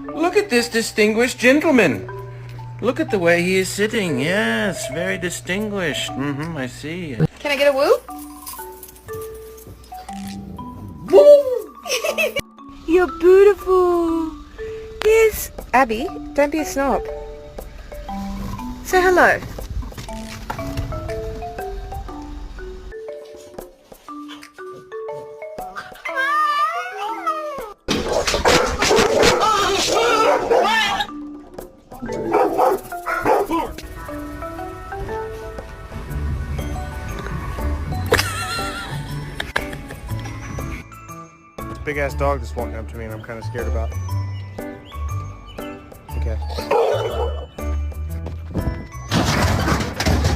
Look at this distinguished gentleman. Look at the way he is sitting. Yes, very distinguished. I see. Can I get a woo? You're beautiful. Yes. Abby, don't be a snob. Say hello. Big ass dog just walking up to me and I'm kind of scared about. Okay.